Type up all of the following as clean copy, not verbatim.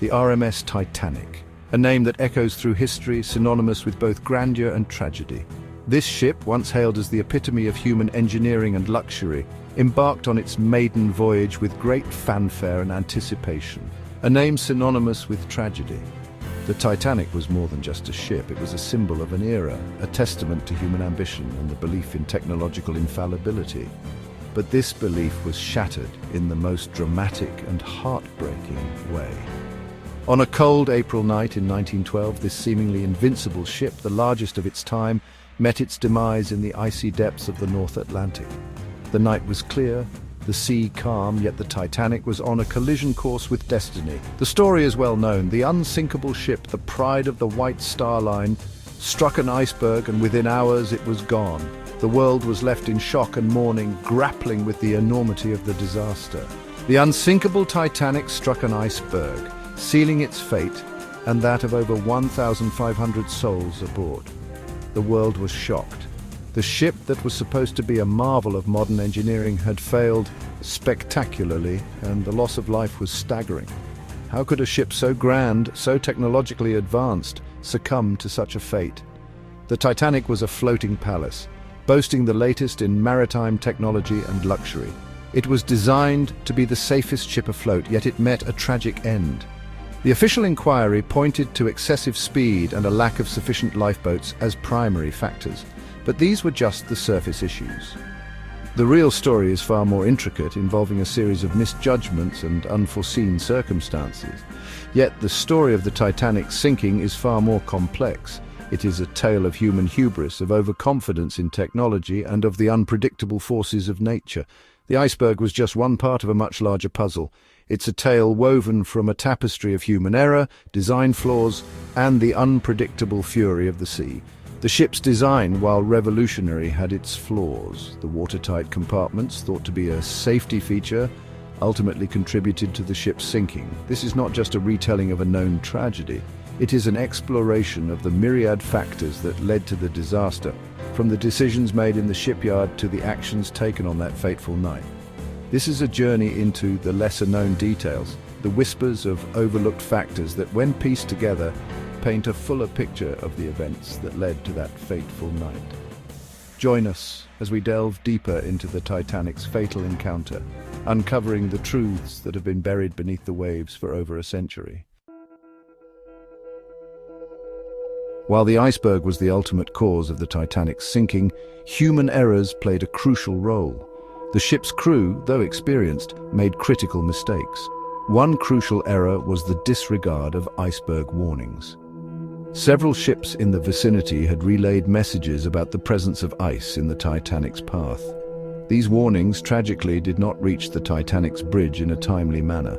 the RMS Titanic, a name that echoes through history, synonymous with both grandeur and tragedy. This ship, once hailed as the epitome of human engineering and luxury, embarked on its maiden voyage with great fanfare and anticipation, a name synonymous with tragedy. The Titanic was more than just a ship, it was a symbol of an era, a testament to human ambition and the belief in technological infallibility. But this belief was shattered in the most dramatic and heartbreaking way. On a cold April night in 1912, this seemingly invincible ship, the largest of its time, met its demise in the icy depths of the North Atlantic. The night was clear, the sea calm, yet the Titanic was on a collision course with destiny. The story is well known. The unsinkable ship, the pride of the White Star Line, struck an iceberg, and within hours it was gone. The world was left in shock and mourning, grappling with the enormity of the disaster. The unsinkable Titanic struck an iceberg, sealing its fate and that of over 1,500 souls aboard. The world was shocked. The ship that was supposed to be a marvel of modern engineering had failed spectacularly, and the loss of life was staggering. How could a ship so grand, so technologically advanced, succumb to such a fate? The Titanic was a floating palace, boasting the latest in maritime technology and luxury. It was designed to be the safest ship afloat, yet it met a tragic end. The official inquiry pointed to excessive speed and a lack of sufficient lifeboats as primary factors, but these were just the surface issues. The real story is far more intricate, involving a series of misjudgments and unforeseen circumstances. Yet the story of the Titanic's sinking is far more complex. It is a tale of human hubris, of overconfidence in technology, and of the unpredictable forces of nature. The iceberg was just one part of a much larger puzzle. It's a tale woven from a tapestry of human error, design flaws, and the unpredictable fury of the sea. The ship's design, while revolutionary, had its flaws. The watertight compartments, thought to be a safety feature, ultimately contributed to the ship's sinking. This is not just a retelling of a known tragedy. It is an exploration of the myriad factors that led to the disaster, from the decisions made in the shipyard to the actions taken on that fateful night. This is a journey into the lesser-known details, the whispers of overlooked factors that, when pieced together, paint a fuller picture of the events that led to that fateful night. Join us as we delve deeper into the Titanic's fatal encounter, uncovering the truths that have been buried beneath the waves for over a century. While the iceberg was the ultimate cause of the Titanic's sinking, human errors played a crucial role. The ship's crew, though experienced, made critical mistakes. One crucial error was the disregard of iceberg warnings. Several ships in the vicinity had relayed messages about the presence of ice in the Titanic's path. These warnings, tragically, did not reach the Titanic's bridge in a timely manner.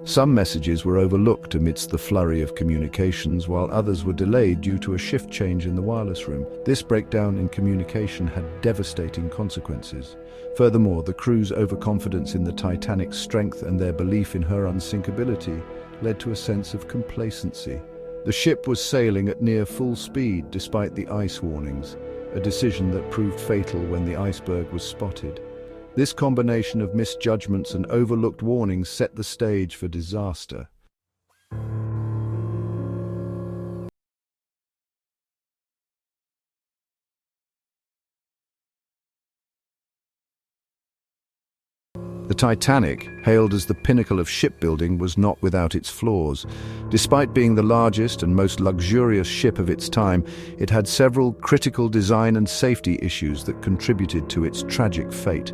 Some messages were overlooked amidst the flurry of communications, while others were delayed due to a shift change in the wireless room. This breakdown in communication had devastating consequences. Furthermore, the crew's overconfidence in the Titanic's strength and their belief in her unsinkability led to a sense of complacency. The ship was sailing at near full speed despite the ice warnings, a decision that proved fatal when the iceberg was spotted. This combination of misjudgments and overlooked warnings set the stage for disaster. The Titanic, hailed as the pinnacle of shipbuilding, was not without its flaws. Despite being the largest and most luxurious ship of its time, it had several critical design and safety issues that contributed to its tragic fate.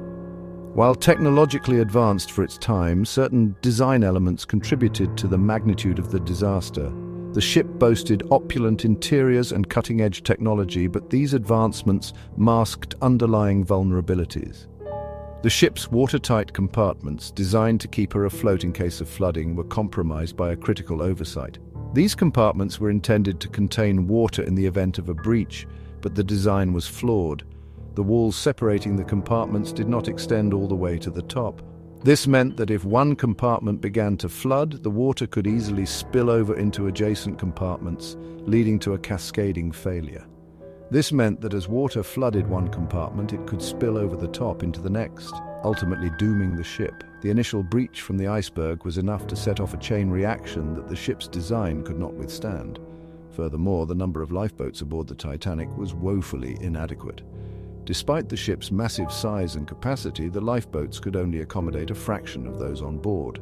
While technologically advanced for its time, certain design elements contributed to the magnitude of the disaster. The ship boasted opulent interiors and cutting-edge technology, but these advancements masked underlying vulnerabilities. The ship's watertight compartments, designed to keep her afloat in case of flooding, were compromised by a critical oversight. These compartments were intended to contain water in the event of a breach, but the design was flawed. The walls separating the compartments did not extend all the way to the top. This meant that if one compartment began to flood, the water could easily spill over into adjacent compartments, leading to a cascading failure. This meant that as water flooded one compartment, it could spill over the top into the next. ultimately dooming the ship. The initial breach from the iceberg was enough to set off a chain reaction that the ship's design could not withstand. Furthermore, the number of lifeboats aboard the Titanic was woefully inadequate. Despite the ship's massive size and capacity, the lifeboats could only accommodate a fraction of those on board.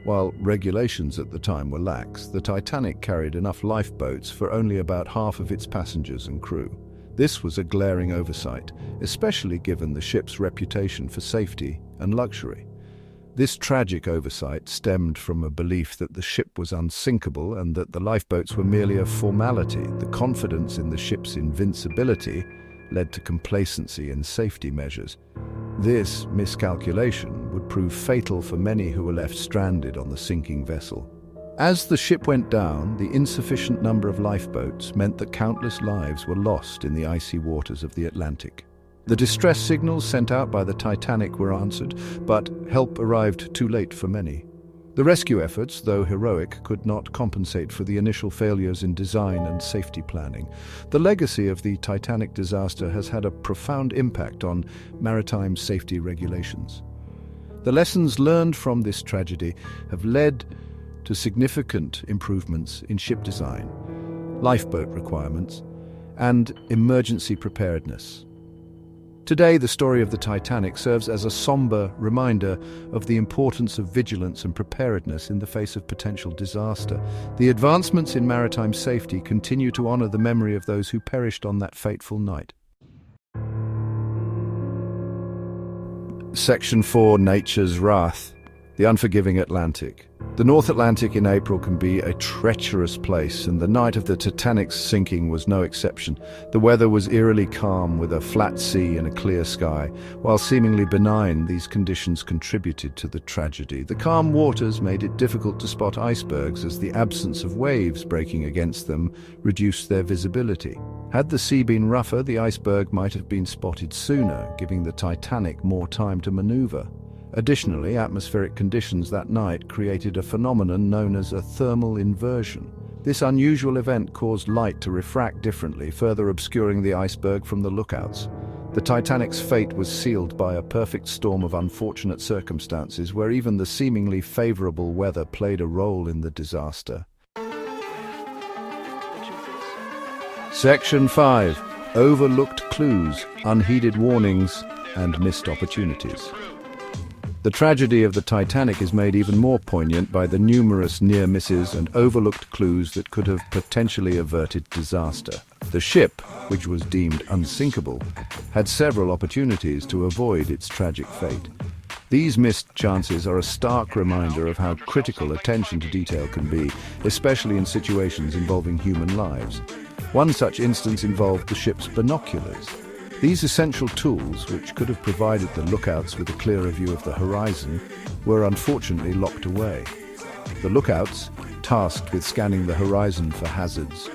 While regulations at the time were lax, the Titanic carried enough lifeboats for only about half of its passengers and crew. This was a glaring oversight, especially given the ship's reputation for safety and luxury. This tragic oversight stemmed from a belief that the ship was unsinkable and that the lifeboats were merely a formality. The confidence in the ship's invincibility led to complacency in safety measures. This miscalculation would prove fatal for many who were left stranded on the sinking vessel. As the ship went down, the insufficient number of lifeboats meant that countless lives were lost in the icy waters of the Atlantic. The distress signals sent out by the Titanic were answered, but help arrived too late for many. The rescue efforts, though heroic, could not compensate for the initial failures in design and safety planning. The legacy of the Titanic disaster has had a profound impact on maritime safety regulations. The lessons learned from this tragedy have led to significant improvements in ship design, lifeboat requirements, and emergency preparedness. Today, the story of the Titanic serves as a somber reminder of the importance of vigilance and preparedness in the face of potential disaster. The advancements in maritime safety continue to honor the memory of those who perished on that fateful night. Section 4: Nature's Wrath. The unforgiving Atlantic. The North Atlantic in April can be a treacherous place, and the night of the Titanic's sinking was no exception. The weather was eerily calm, with a flat sea and a clear sky. While seemingly benign, these conditions contributed to the tragedy. The calm waters made it difficult to spot icebergs, as the absence of waves breaking against them reduced their visibility. Had the sea been rougher, the iceberg might have been spotted sooner, giving the Titanic more time to maneuver. Additionally, atmospheric conditions that night created a phenomenon known as a thermal inversion. This unusual event caused light to refract differently, further obscuring the iceberg from the lookouts. The Titanic's fate was sealed by a perfect storm of unfortunate circumstances, where even the seemingly favorable weather played a role in the disaster. Section 5: Overlooked clues, unheeded warnings, and missed opportunities. The tragedy of the Titanic is made even more poignant by the numerous near misses and overlooked clues that could have potentially averted disaster. The ship, which was deemed unsinkable, had several opportunities to avoid its tragic fate. These missed chances are a stark reminder of how critical attention to detail can be, especially in situations involving human lives. One such instance involved the ship's binoculars. These essential tools, which could have provided the lookouts with a clearer view of the horizon, were unfortunately locked away. The lookouts, tasked with scanning the horizon for hazards,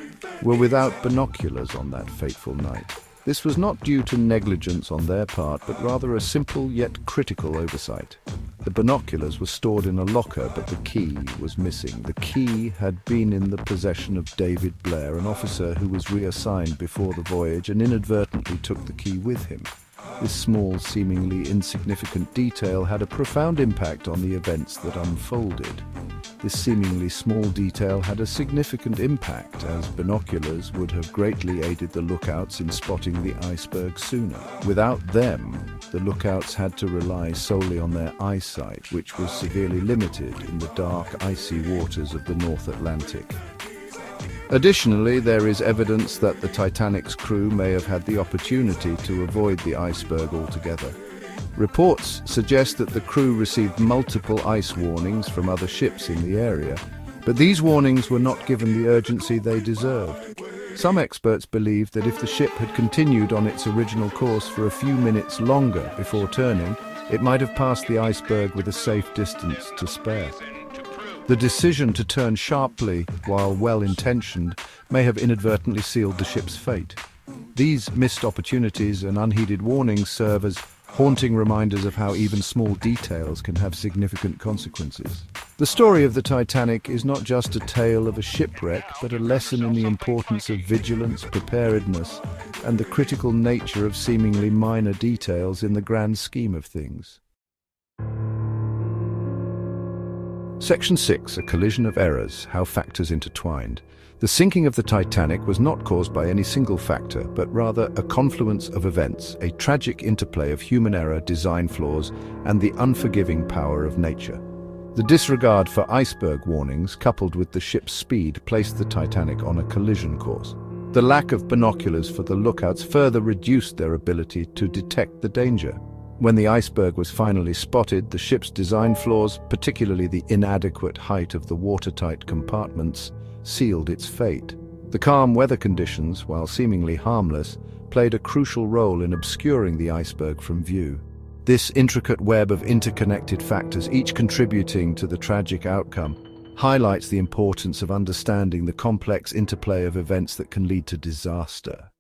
were without binoculars on that fateful night. This was not due to negligence on their part, but rather a simple yet critical oversight. The binoculars were stored in a locker, but the key was missing. The key had been in the possession of David Blair, an officer who was reassigned before the voyage and inadvertently took the key with him. This small, seemingly insignificant detail had a profound impact on the events that unfolded. This seemingly small detail had a significant impact, as binoculars would have greatly aided the lookouts in spotting the iceberg sooner. Without them, the lookouts had to rely solely on their eyesight, which was severely limited in the dark, icy waters of the North Atlantic. Additionally, there is evidence that the Titanic's crew may have had the opportunity to avoid the iceberg altogether. Reports suggest that the crew received multiple ice warnings from other ships in the area, but these warnings were not given the urgency they deserved. Some experts believe that if the ship had continued on its original course for a few minutes longer before turning, it might have passed the iceberg with a safe distance to spare. The decision to turn sharply, while well-intentioned, may have inadvertently sealed the ship's fate. These missed opportunities and unheeded warnings serve as haunting reminders of how even small details can have significant consequences. The story of the Titanic is not just a tale of a shipwreck, but a lesson in the importance of vigilance, preparedness, and the critical nature of seemingly minor details in the grand scheme of things. Section 6, a collision of errors, how factors intertwined. The sinking of the Titanic was not caused by any single factor, but rather a confluence of events, a tragic interplay of human error, design flaws, and the unforgiving power of nature. The disregard for iceberg warnings, coupled with the ship's speed, placed the Titanic on a collision course. The lack of binoculars for the lookouts further reduced their ability to detect the danger. When the iceberg was finally spotted, the ship's design flaws, particularly the inadequate height of the watertight compartments, sealed its fate. The calm weather conditions, while seemingly harmless, played a crucial role in obscuring the iceberg from view. This intricate web of interconnected factors, each contributing to the tragic outcome, highlights the importance of understanding the complex interplay of events that can lead to disaster.